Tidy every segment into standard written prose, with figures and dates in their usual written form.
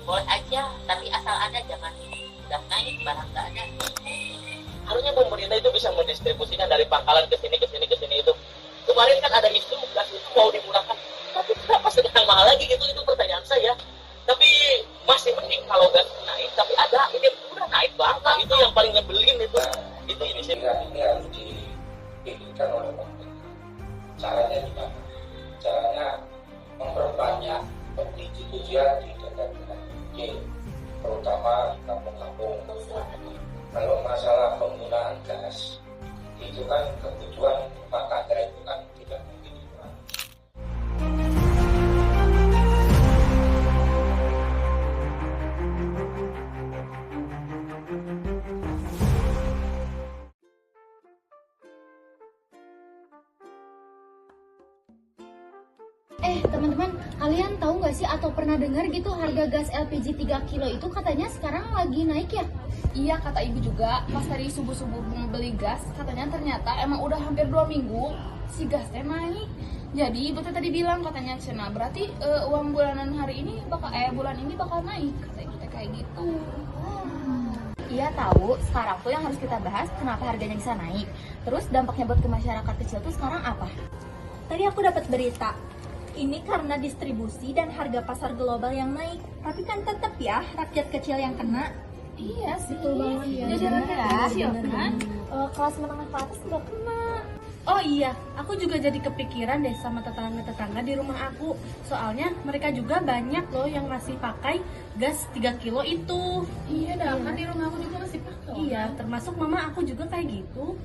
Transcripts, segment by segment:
boleh aja, tapi asal ada, jangan udah naik barang nggak ada. Harusnya pemerintah itu bisa mendistribusikan dari pangkalan ke sini ke sini ke sini itu. Kemarin kan ada isu gas itu mau dimurahkan, tapi kenapa sekarang mahal lagi gitu? Itu pertanyaan saya. Tapi masih mending kalau gas naik, tapi ada, ini udah naik banget. Itu yang paling nyebelin itu. Itu ini sih. Ini harus dipikirkan oleh pemerintah. Caranya gimana? Caranya memperbanyak pendistribusian di daerah-daerah kecil, terutama di kampung-kampung. Kalau masalah penggunaan gas, itu kan kebutuhan rumah tangga itu kan tidak mungkin dikurangi. Teman-teman, kalian tahu nggak sih atau pernah dengar gitu harga gas LPG 3 kilo itu katanya sekarang lagi naik ya? Iya, kata ibu juga pas tadi subuh-subuh mau beli gas, katanya ternyata emang udah hampir 2 minggu si gasnya naik. Jadi ibu tuh tadi bilang katanya Cina, berarti uang bulanan hari ini bulan ini bakal naik, kata ibu teh kayak gitu. Iya tahu, sekarang tuh yang harus kita bahas kenapa harganya bisa naik. Terus dampaknya buat ke masyarakat kecil tuh sekarang apa? Tadi aku dapat berita, ini karena distribusi dan harga pasar global yang naik. Tapi kan tetap ya rakyat kecil yang kena. Iya sih, Betul banget ya. jadi rakyat kecil kan. Kelas menengah ke atas nggak kena. Oh iya, aku juga jadi kepikiran deh sama tetangga-tetangga di rumah aku. Soalnya mereka juga banyak loh yang masih pakai gas 3 kilo itu. Iya dah, kan di rumah aku juga masih pakai. Iya, termasuk mama aku juga kayak gitu.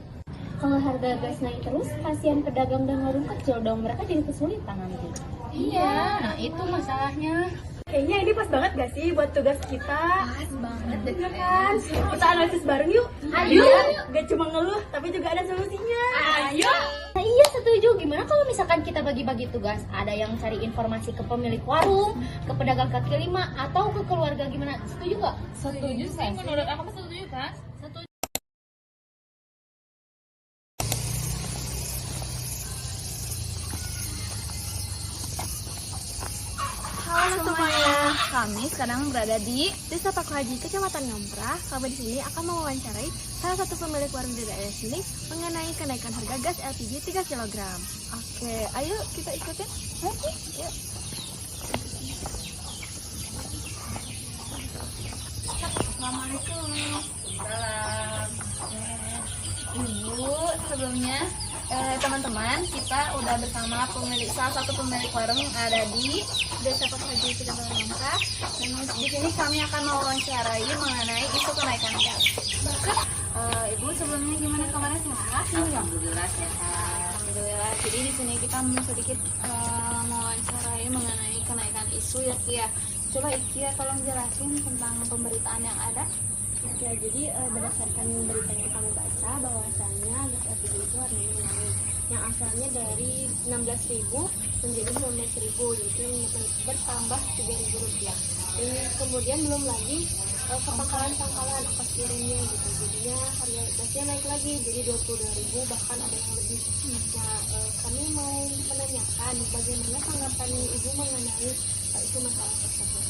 Kalau harga gas naik terus, kasihan pedagang dan warung kecil dong. Mereka jadi kesulitan nanti. Iya, nah itu masalahnya. Kayaknya ini pas banget gak sih buat tugas kita? Pas banget deh Kan? Kita analisis bareng yuk. Ayo. Gak cuma ngeluh, tapi juga ada solusinya. Ayo. Nah, iya setuju. Gimana kalau misalkan kita bagi-bagi tugas? Ada yang cari informasi ke pemilik warung, ke pedagang kaki lima, atau ke keluarga gimana? Setuju nggak? Setuju sih, menurut aku setuju kan? Setuju. Halo semuanya, kami sekarang berada di Desa Paku Haji, Kecamatan Ngamprah. Kami di sini akan mewawancarai salah satu pemilik warung di daerah sini mengenai kenaikan harga gas LPG 3 kg. Oke, ayo kita ikutin. Oke, yuk. Assalamualaikum. Salam. Ibu, sebelumnya teman-teman, kita udah bersama salah satu pemilik warung yang ada di Desa Paku Haji, Kecamatan Ngamprah. Dan di sini kami akan mewawancarai mengenai isu kenaikan gas. Ibu, sebelumnya gimana kabarnya, sehat? Alhamdulillah sehat. Alhamdulillah. Jadi di sini kita mau sedikit mewawancarai mengenai kenaikan isu ya, Ki ya. Coba Ikia tolong jelasin tentang pemberitaan yang ada. Ya, jadi berdasarkan berita yang kami baca bahwasannya gas LPG itu harganya naik. Yang asalnya dari 16.000 menjadi 19.000, yaitu bertambah 3.000 rupiah. Dan kemudian belum lagi ke pangkalan-pangkalan ongkos kirimnya gitu. Jadinya harga gasnya naik lagi jadi 22.000, bahkan ada yang lebih. Nah, kami mau menanyakan bagaimana tanggapan ibu mengenai itu masalah tersebut.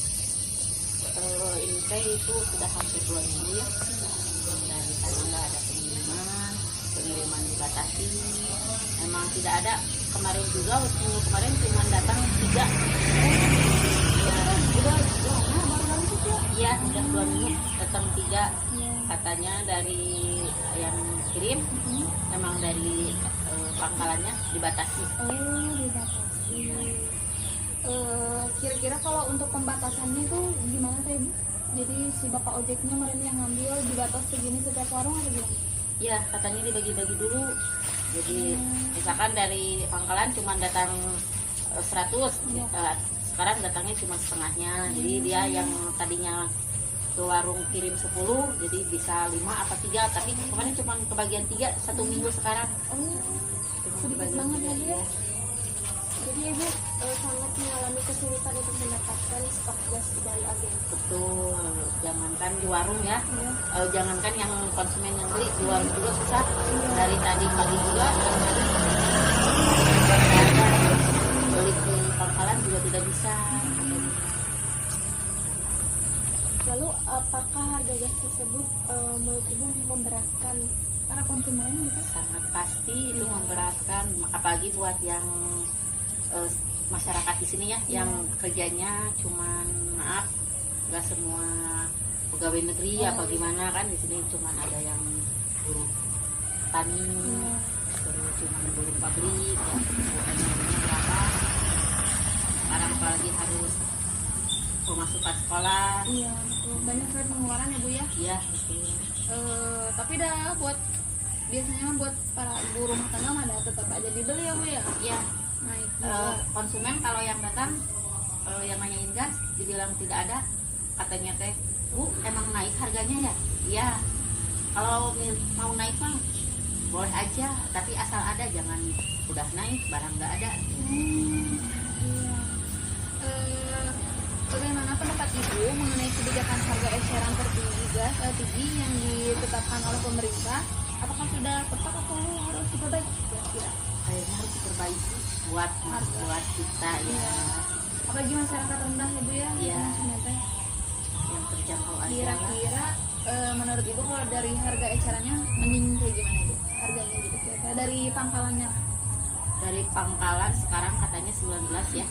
Ini teh itu sudah hampir 2 minggu ya. Dan tadi nggak ada pengiriman dibatasi. Memang tidak ada. Kemarin juga, waktu kemarin cuma datang 3. Udah lama baru itu ya? Iya, sudah 2 minggu datang 3. Katanya dari yang kirim, memang dari pangkalannya dibatasi. Dibatasi. Kira-kira kalau untuk pembatasannya itu gimana teh, Ibu? Jadi si bapak ojeknya kemarin yang ngambil dibatas segini setiap warung atau gimana? Ya, katanya dibagi-bagi dulu. Jadi misalkan dari pangkalan cuma datang 100, sekarang datangnya cuma setengahnya. Jadi dia yang tadinya ke warung kirim 10, jadi bisa 5 atau 3, tapi kemarin cuma kebagian 3 1 minggu sekarang. Sedikit banget ya. Jadi ibu sangat mengalami kesulitan untuk mendapatkan stok gas dari agen. Betul, jangankan di warung ya, jangankan yang konsumen yang beli, di warung juga susah. Dari tadi pagi juga beli ke pangkalan juga tidak bisa. Lalu apakah harga gas tersebut menurut Ibu memberatkan para konsumen gitu? Sangat pasti itu memberatkan, apalagi buat yang masyarakat di sini ya, yang kerjanya cuman maaf nggak semua pegawai negeri apa gimana kan, di sini cuman ada yang buruh tani, terus cuman buruh pabrik ya, berapa. Sekarang apalagi harus pemasukan sekolah. Iya, betul. Banyak sekali pengeluaran ya Bu ya. Iya betul. Tapi dah buat biasanya buat para ibu rumah tangga mah dah tetap aja dibeli ya Bu ya. Iya. Naik Konsumen kalau yang datang, kalau yang nanyain gas dibilang tidak ada, katanya teh, Bu emang naik harganya ya? Iya. Kalau mau naik mah boleh aja, tapi asal ada, jangan udah naik barang nggak ada. Bagaimana pendapat Ibu mengenai kebijakan harga eceran tertinggi gas LPG yang ditetapkan oleh pemerintah? Apakah sudah tepat atau harus diperbaiki? Kira-kira Kayaknya harus diperbaiki buat kita ya, apalagi masyarakat rendah ya Bu ya. Iya. Maksudnya teh. yang terjangkau aja. Kira-kira menurut Ibu kalau dari harga ecerannya mending kayak gimana Bu? Harganya gitu kira-kira dari pangkalannya. Dari pangkalan sekarang katanya 19 ya,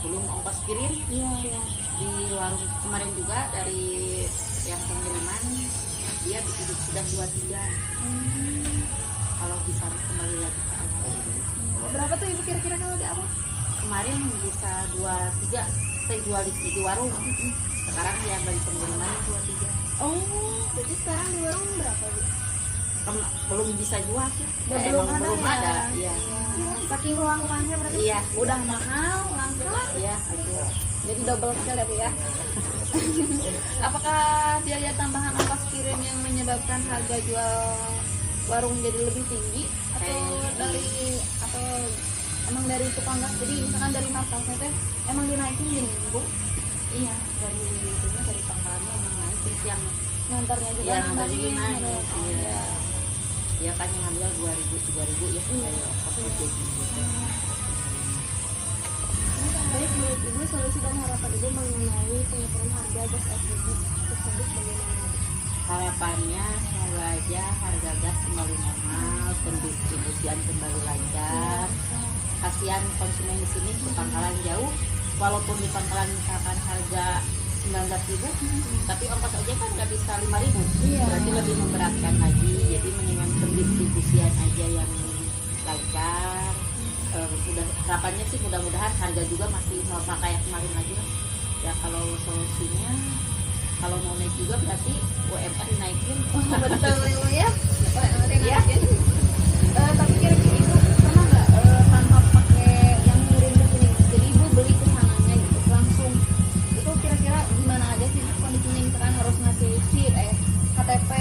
belum ongkos kirim. Iya. Di warung kemarin juga dari yang pengiriman dia sudah 23. Kalau bisa kembali lagi ke awal. Berapa tuh Ibu kira-kira kalau di awal? Kemarin bisa 23, saya jual di warung. Sekarang ya dari pengiriman 23. Oh, jadi sekarang di warung berapa Bu? Belum bisa jual sih. Belum ada belum ya? ada. Iya. Saking langkahnya berarti Iya. udah mahal, langka. Iya, betul. Jadi double skill ya Bu ya. Apakah biaya tambahan ongkos kirim yang menyebabkan harga jual warung jadi lebih tinggi atau emang dari tukang gas? Jadi misalkan dari markasnya teh emang dinaikin gini Bu? Iya, dari pangkalannya emang naik, terus yang Ngantarnya juga yang nambahin. naik. Oh, Iya. Dia kan yang ngambil 2.000 3.000 ya, kayak ongkos gitu. Baik, menurut Ibu solusi dan harapan Ibu mengenai pengaturan harga gas LPG tersebut bagaimana? Harapannya semoga aja harga gas kembali normal, pendistribusian kembali lancar. Kasihan konsumen di sini ke pangkalan jauh, walaupun di pangkalan misalkan harga 19.000, tapi ongkos aja kan nggak bisa 5.000. Berarti lebih memberatkan lagi. Jadi mendingan pendistribusian aja yang lancar. Harapannya sih mudah-mudahan harga juga masih normal kayak kemarin lagi lah. Ya kalau solusinya, kalau mau naik juga berarti UMR dinaikin. Betul ya. Tapi kira-kira Ibu pernah nggak tanpa pakai yang ngirim ke sini? Jadi Ibu beli ke sananya gitu langsung. Itu kira-kira gimana aja sih kondisinya? Misalkan harus ngasih SIM, KTP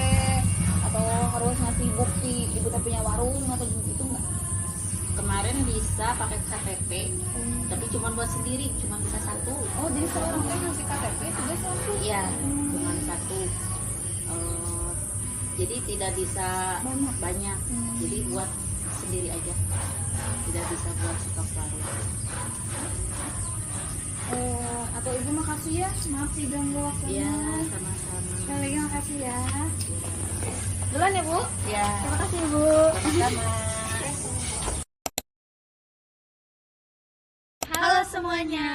atau harus ngasih bukti Ibu teh punya warung atau gitu nggak? Kemarin bisa pakai KTP, tapi cuma buat sendiri, cuma bisa satu. Oh, jadi seorang teh ngasih KTP juga satu? Iya, cuma satu. Jadi tidak bisa banyak. Jadi buat sendiri aja, tidak bisa buat stok baru. Atau Ibu makasih ya, maaf diganggu waktunya. Iya, sama-sama. Sekali lagi makasih ya. Duluan ya Bu. Ya, Terima kasih Bu. sama-sama. Halo semuanya.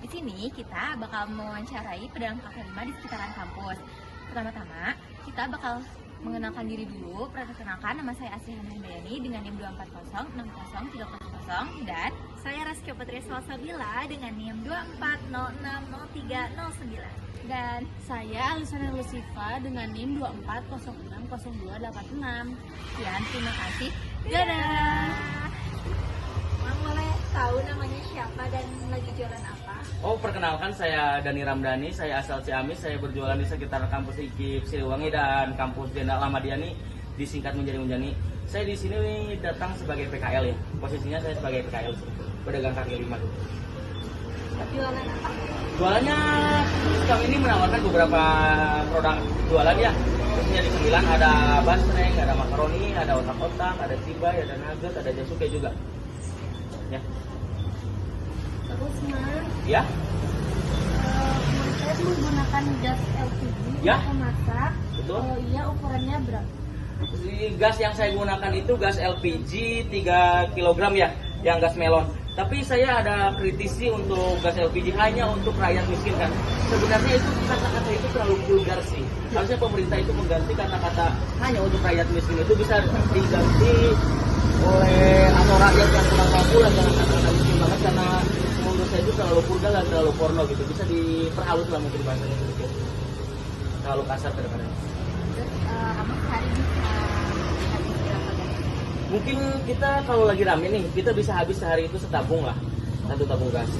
Di sini kita bakal mewawancarai pedagang kaki lima di sekitaran kampus. Pertama-tama, kita bakal mengenalkan diri dulu. Perkenalkan, nama saya Asri Hana Handayani dengan NIM 240600300 dan Saya Raskia Patria Salsabila dengan NIM 240600309. Dan saya Alisana Lusifa dengan NIM 240600286. sekian. Terima kasih. Dadah. Mang boleh tahu namanya siapa dan lagi jualan apa? Oh, perkenalkan saya Dani Ramdhani, saya asal Ciamis, saya berjualan di sekitar kampus IKIP Siliwangi dan kampus Jenderal Ahmadiyani, disingkat menjadi Munjani. Saya di sini datang sebagai PKL ya. Posisinya saya sebagai PKL, pedagang kaki lima. Jualan apa? Jualannya kami ini menawarkan beberapa produk jualan ya. Khususnya di 9 ada basreng, ada makaroni, ada otak-otak, ada cibai, ada nugget, ada jasuke juga. Ya. Terus Mang, Ya. saya menggunakan menggunakan gas LPG Ya. untuk memasak? Betul. Kalau iya, ukurannya berapa? Gas yang saya gunakan itu gas LPG 3 kg ya, yang gas melon. Tapi saya ada kritisi untuk gas LPG hanya untuk rakyat miskin kan. Sebenarnya itu kata-kata itu terlalu vulgar sih. Harusnya pemerintah itu mengganti kata-kata hanya untuk rakyat miskin itu bisa diganti oleh atau rakyat yang kurang mampu lah, jangan kata-kata miskin banget karena menurut saya itu terlalu vulgar dan terlalu porno gitu. Bisa diperhalus lah mungkin bahasanya sedikit. Terlalu kasar kadang-kadang. Terus kamu sehari bisa habis berapa gas? Mungkin kita kalau lagi rame nih, kita bisa habis sehari itu setabung lah, 1 tabung gas.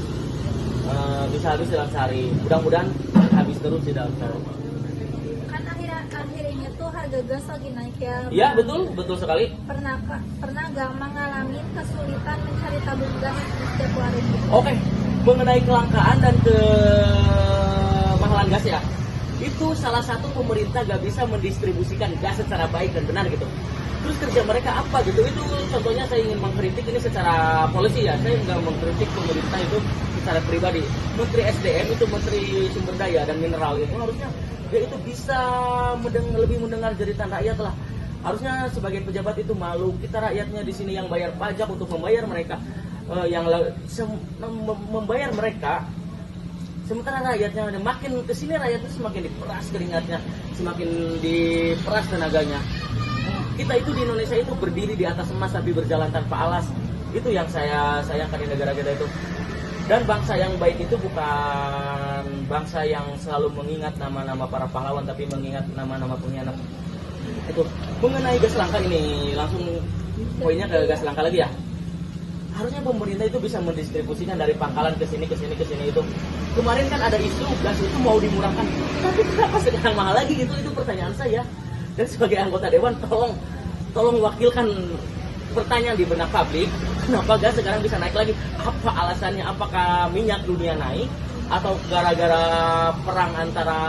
Bisa habis dalam sehari. Mudah-mudahan habis terus di dalam sehari. Kan akhir ini tuh harga gas lagi naik ya. Iya betul sekali. Pernah gak mengalami kesulitan mencari tabung gas di setiap hari? Oke, mengenai kelangkaan dan kemahalan gas ya, itu salah satu pemerintah gak bisa mendistribusikan gas secara baik dan benar gitu. Terus kerja mereka apa gitu? Itu contohnya saya ingin mengkritik ini secara polisi ya. Saya nggak mengkritik pemerintah itu secara pribadi. Menteri SDM itu Menteri Sumber Daya dan Mineral itu harusnya dia itu bisa lebih mendengar jeritan rakyat lah. Harusnya sebagai pejabat itu malu. Kita rakyatnya di sini yang bayar pajak untuk membayar mereka, membayar mereka. Sementara rakyatnya makin kesini rakyat itu semakin diperas keringatnya, semakin diperas tenaganya. Kita itu di Indonesia itu berdiri di atas emas tapi berjalan tanpa alas. Itu yang saya sayangkan di negara kita itu. Dan bangsa yang baik itu bukan bangsa yang selalu mengingat nama-nama para pahlawan tapi mengingat nama-nama pengkhianat. Itu mengenai gas langka ini, langsung poinnya ke gas langka lagi ya. Harusnya pemerintah itu bisa mendistribusikan dari pangkalan ke sini itu. Kemarin kan ada isu gas itu mau dimurahkan, tapi kenapa sekarang mahal lagi gitu? Itu pertanyaan saya. Dan sebagai anggota dewan, tolong wakilkan pertanyaan di benak publik, kenapa gas sekarang bisa naik lagi? Apa alasannya? Apakah minyak dunia naik atau gara-gara perang antara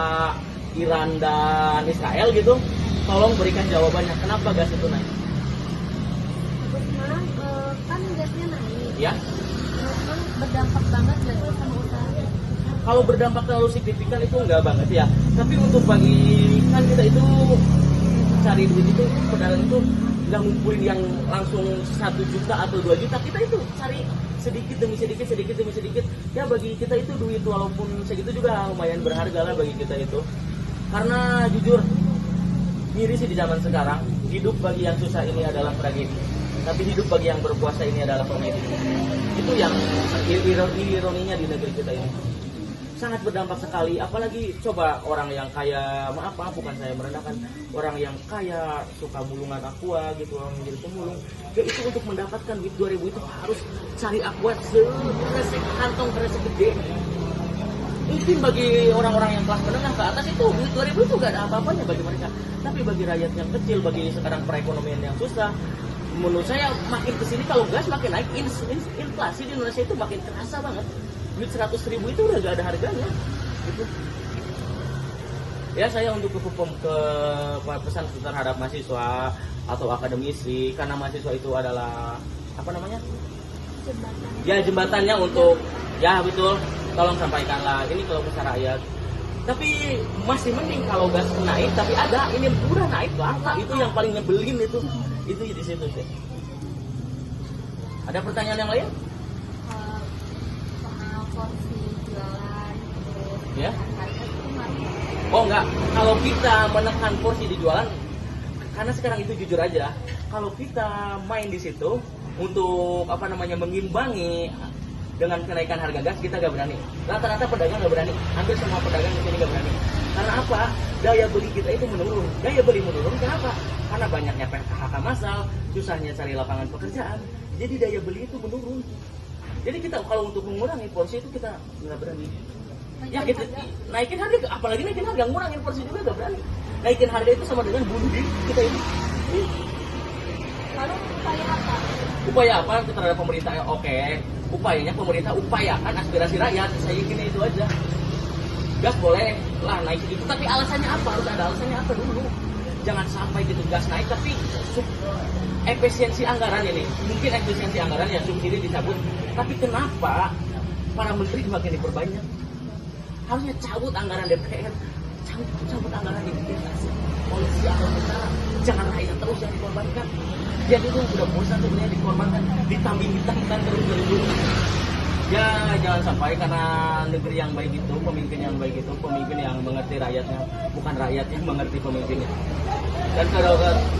Iran dan Israel gitu? Tolong berikan jawabannya. Kenapa gas itu naik? Kan gasnya naik. Ya. Memang berdampak banget gak sih sama usaha? Kalau berdampak terlalu signifikan itu enggak banget ya. Tapi untuk bagi kan kita itu cari duit itu pedagang itu nggak ngumpulin yang langsung 1 juta atau 2 juta. Kita itu cari sedikit demi sedikit. Ya bagi kita itu duit walaupun segitu juga lumayan berharga lah bagi kita itu. Karena jujur miris sih di zaman sekarang, hidup bagi yang susah ini adalah tragedi. Tapi hidup bagi yang berpuasa ini adalah komedi. Itu yang ironinya di negeri kita ini. Sangat berdampak sekali, apalagi coba orang yang kaya, maaf bukan saya merendahkan, orang yang kaya suka mulungan aqua gitu, orang menjadi pemulung, ya itu untuk mendapatkan duit 2000 itu harus cari aqua sekresek kantong kresek gede. Mungkin bagi orang-orang yang kelas menengah ke atas itu duit 2000 itu gak ada apa-apanya bagi mereka, tapi bagi rakyat yang kecil, bagi sekarang perekonomian yang susah, menurut saya makin kesini kalau gas makin naik, inflasi di Indonesia itu makin kerasa banget. Duit 100.000 itu udah gak ada harganya gitu. Ya saya untuk ke pesan terhadap mahasiswa atau akademisi, karena mahasiswa itu adalah apa namanya? Jembatannya untuk ya betul, tolong sampaikanlah ini kalau ke rakyat. Tapi masih mending kalau gas naik tapi ada, ini udah naik langka, itu yang paling nyebelin itu di situ sih. Ada pertanyaan yang lain? Porsi jualan terus Ya. harga itu gimana? Oh enggak, kalau kita menekan porsi di jualan, karena sekarang itu jujur aja, kalau kita main di situ untuk apa namanya mengimbangi dengan kenaikan harga gas, kita gak berani. Rata-rata pedagang gak berani, hampir semua pedagang di sini gak berani. Karena apa? Daya beli kita itu menurun. Daya beli menurun kenapa? Karena banyaknya PHK massal, susahnya cari lapangan pekerjaan, jadi daya beli itu menurun. Jadi kita kalau untuk mengurangi porsi itu kita nggak berani. Ya kita naikin harga, apalagi naikin harga, ngurangin porsi juga nggak berani. Naikin harga itu sama dengan bunuh diri kita ini. Lalu upaya apa? Upaya apa terhadap pemerintah? Oke, upayanya pemerintah upayakan aspirasi rakyat. Saya gini itu aja. Gas boleh lah naik segitu, tapi alasannya apa? Harus ada alasannya apa dulu. Jangan sampai gitu gas naik tapi efisiensi anggaran ini, mungkin efisiensi anggaran ya subsidi dicabut, tapi kenapa para menteri makin diperbanyak? harusnya cabut anggaran DPR, cabut anggaran imigrasi, polisi atau tentara. Jangan rakyat terus yang dikorbankan. Jadi itu udah bosan sebenarnya dikorbankan, ditambah-tambahkan terus dari dulu. Ya jangan sampai karena negeri yang baik itu, pemimpin yang baik itu, pemimpin yang mengerti rakyatnya, bukan rakyat yang mengerti pemimpinnya. Dan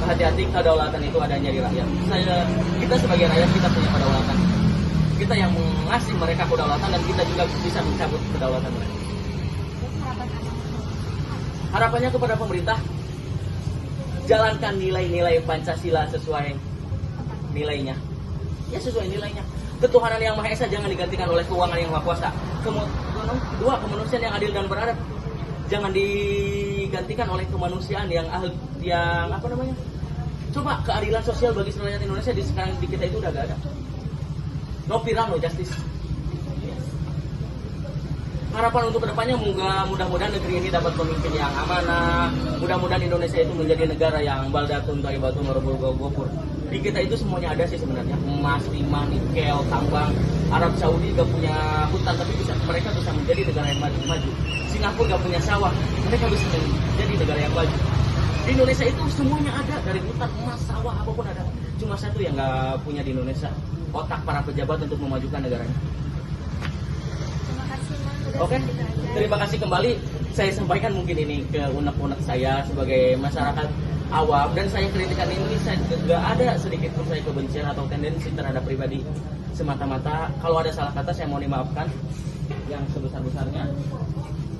hati-hati, kedaulatan itu adanya di rakyat. Kita sebagai rakyat kita punya kedaulatan. Kita yang mengasih mereka kedaulatan dan kita juga bisa mencabut kedaulatan mereka. Harapannya kepada pemerintah, jalankan nilai-nilai Pancasila sesuai nilainya. Ya sesuai nilainya. Ketuhanan yang Maha Esa jangan digantikan oleh keuangan yang Maha Kuasa. Kedua, kemanusiaan yang adil dan beradab jangan digantikan oleh kemanusiaan yang coba keadilan sosial bagi seluruh rakyat Indonesia sekarang di kita itu udah gak ada. No pirang, no justice. Harapan untuk kedepannya mudah-mudahan negeri ini dapat pemimpin yang amanah. Mudah-mudahan Indonesia itu menjadi negara yang baldatun thayyibatun warabul ghafur. Di kita itu semuanya ada sih sebenarnya, emas, timah, nikel, tambang. Arab Saudi gak punya hutan tapi mereka bisa menjadi negara yang maju. Singapura gak punya sawah, mereka bisa menjadi negara yang maju. Di Indonesia itu semuanya ada, dari hutan, emas, sawah, apapun ada. Cuma satu yang gak punya di Indonesia, otak para pejabat untuk memajukan negaranya. Oke, terima kasih kembali. Saya sampaikan mungkin ini ke unek-unek saya sebagai masyarakat awam, dan saya kritikan ini saya juga ada sedikit pun saya kebencian atau tendensi terhadap pribadi semata-mata. Kalau ada salah kata saya mohon dimaafkan yang sebesar-besarnya.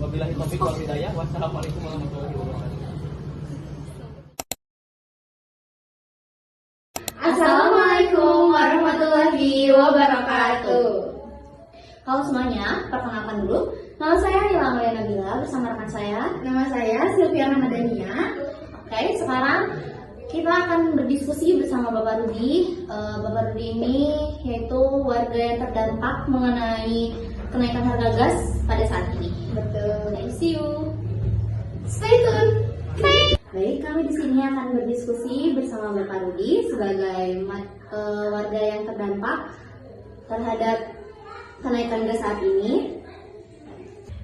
Wabillahi taufiq wal hidayah. Wassalamualaikum warahmatullahi wabarakatuh. Assalamualaikum warahmatullahi wabarakatuh. Halo semuanya, perkenalkan dulu. Nama saya Nila Amalia Nabila bersama rekan saya. Nama saya Sylvia Ramadhania. Oke, sekarang kita akan berdiskusi bersama Bapak Rudi. Bapak Rudi ini yaitu warga yang terdampak mengenai kenaikan harga gas pada saat ini. Betul. See you. Stay tune. Baik, kami di sini akan berdiskusi bersama Bapak Rudi sebagai warga yang terdampak terhadap kenaikan gas saat ini.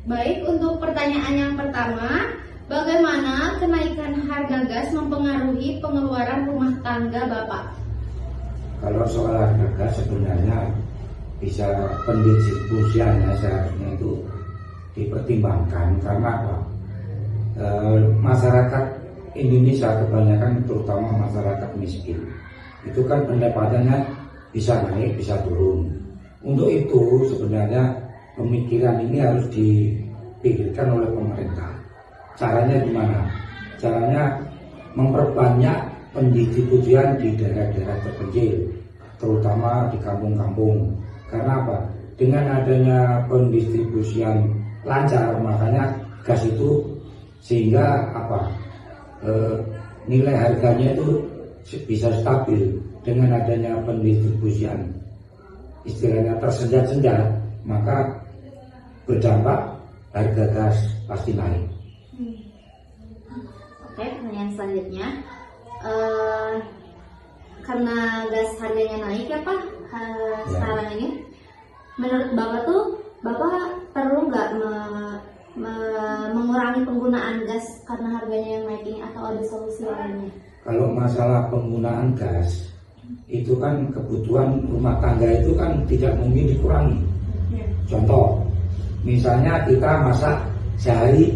Baik, untuk pertanyaan yang pertama, bagaimana kenaikan harga gas mempengaruhi pengeluaran rumah tangga Bapak? Kalau soal harga gas sebenarnya bisa pendistribusiannya seharusnya itu dipertimbangkan karena apa? Masyarakat Indonesia kebanyakan terutama masyarakat miskin itu kan pendapatannya bisa naik bisa turun. Untuk itu sebenarnya pemikiran ini harus dipikirkan oleh pemerintah. Caranya gimana? Caranya memperbanyak pendistribusian di daerah-daerah terpencil, terutama di kampung-kampung. Karena apa? Dengan adanya pendistribusian lancar, makanya gas itu sehingga apa? Nilai harganya itu bisa stabil dengan adanya pendistribusian istilahnya tersendat-sendat, maka berdampak harga gas pasti naik. Oke, pertanyaan selanjutnya, karena gas harganya naik ya Pak sekarang ini, menurut Bapak tuh Bapak perlu nggak mengurangi penggunaan gas karena harganya yang naik ini atau ada solusi lainnya? Kalau masalah penggunaan gas itu kan kebutuhan rumah tangga itu kan tidak mungkin dikurangi. Contoh, misalnya kita masak sehari,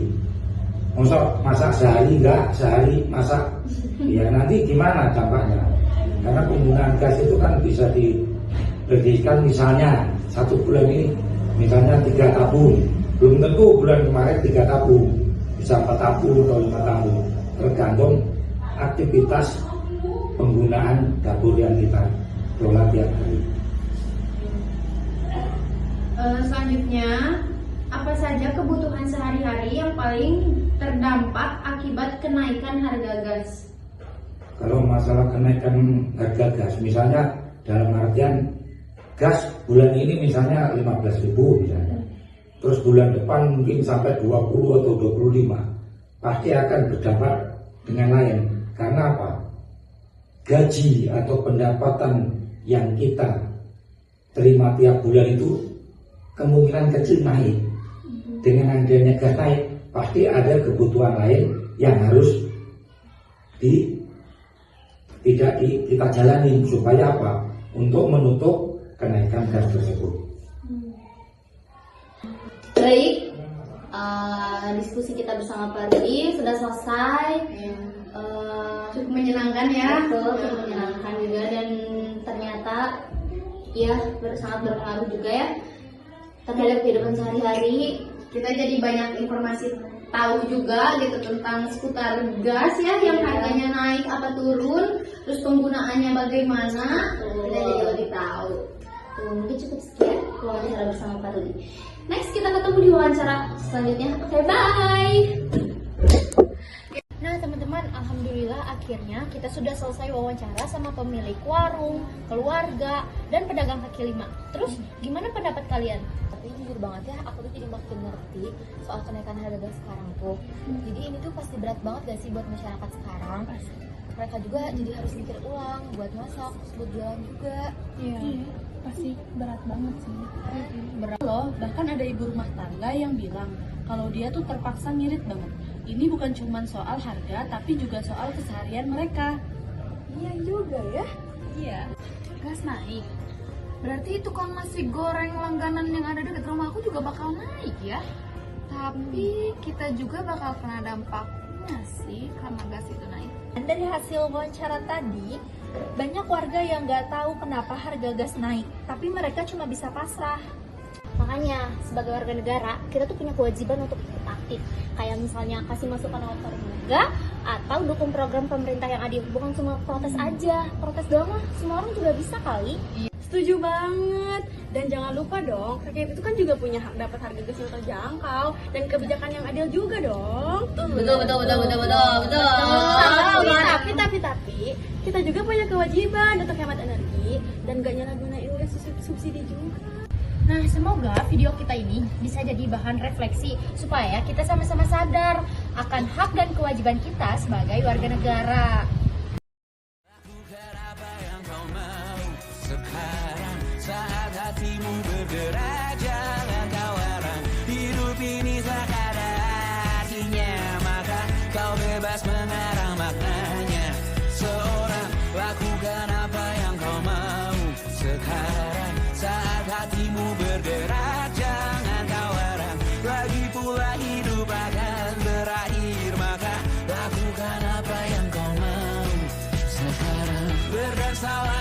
masak sehari enggak, sehari masak, ya nanti gimana dampaknya? Karena penggunaan gas itu kan bisa diberikan misalnya satu bulan ini misalnya 3 tabung, belum tentu bulan kemarin 3 tabung, bisa 4 tabung atau 5 tabung, tergantung aktivitas penggunaan dapur yang kita kelola tiap hari. Selanjutnya, apa saja kebutuhan sehari-hari yang paling terdampak akibat kenaikan harga gas? Kalau masalah kenaikan harga gas, misalnya dalam artian gas bulan ini misalnya 15.000 misalnya, terus bulan depan mungkin sampai 20 atau 25, pasti akan berdampak dengan lain. Karena apa? Gaji atau pendapatan yang kita terima tiap bulan itu kemungkinan kecil naik. dengan adanya gas naik pasti ada kebutuhan lain yang harus kita jalani supaya apa? Untuk menutup kenaikan gas tersebut. Baik, diskusi kita bersama Fadli sudah selesai. Cukup menyenangkan ya. Betul, cukup menyenangkan juga dan ternyata ya sangat berpengaruh juga ya terhadap kehidupan sehari-hari. Kita jadi banyak informasi tahu juga gitu tentang seputar gas ya yang harganya naik apa turun, terus penggunaannya bagaimana. Kita jadi lebih tahu. Mungkin cukup sekian wawancara bersama Fadli. Next kita ketemu di wawancara selanjutnya. Oke, bye. Nah teman-teman, alhamdulillah akhirnya kita sudah selesai wawancara sama pemilik warung, keluarga, dan pedagang kaki lima. Terus gimana pendapat kalian? Tapi jujur banget ya, aku tuh jadi makin ngerti soal kenaikan harga gas sekarang tuh. Jadi ini tuh pasti berat banget gak sih buat masyarakat sekarang? Mereka juga jadi harus mikir ulang buat masak, buat jualan juga. Iya, pasti berat banget sih. Berat loh, bahkan ada ibu rumah tangga yang bilang kalau dia tuh terpaksa ngirit banget. Ini bukan cuma soal harga, tapi juga soal keseharian mereka. Iya juga ya. Iya. Gas naik. Berarti tukang nasi goreng langganan yang ada dekat rumah aku juga bakal naik ya. Tapi kita juga bakal kena dampaknya sih karena gas itu naik. Dan dari hasil wawancara tadi, banyak warga yang nggak tahu kenapa harga gas naik, tapi mereka cuma bisa pasrah. Makanya sebagai warga negara kita tuh punya kewajiban untuk ikut aktif, kayak misalnya kasih masukan lewat forum warga atau dukung program pemerintah yang adil. Bukan cuma protes aja, protes doang lah semua orang juga bisa kali. Setuju banget. Dan jangan lupa dong, rakyat itu kan juga punya hak dapat harga gas yang terjangkau dan kebijakan yang adil juga dong. Betul. Tapi kita juga punya kewajiban untuk hemat energi dan gak nyalahgunain gas subsidi juga. Nah, semoga video kita ini bisa jadi bahan refleksi supaya kita sama-sama sadar akan hak dan kewajiban kita sebagai warga negara. Sekarang saat hatimu bergerak, jangan kau larang. Hidup ini sekadar artinya, maka kau bebas mengarang maknanya. Seorang lakukan apa yang kau mau. Sekarang saat hatimu bergerak, jangan kau larang. Lagi pula hidup akan berakhir, maka lakukan apa yang kau mau. Sekarang berdasarkan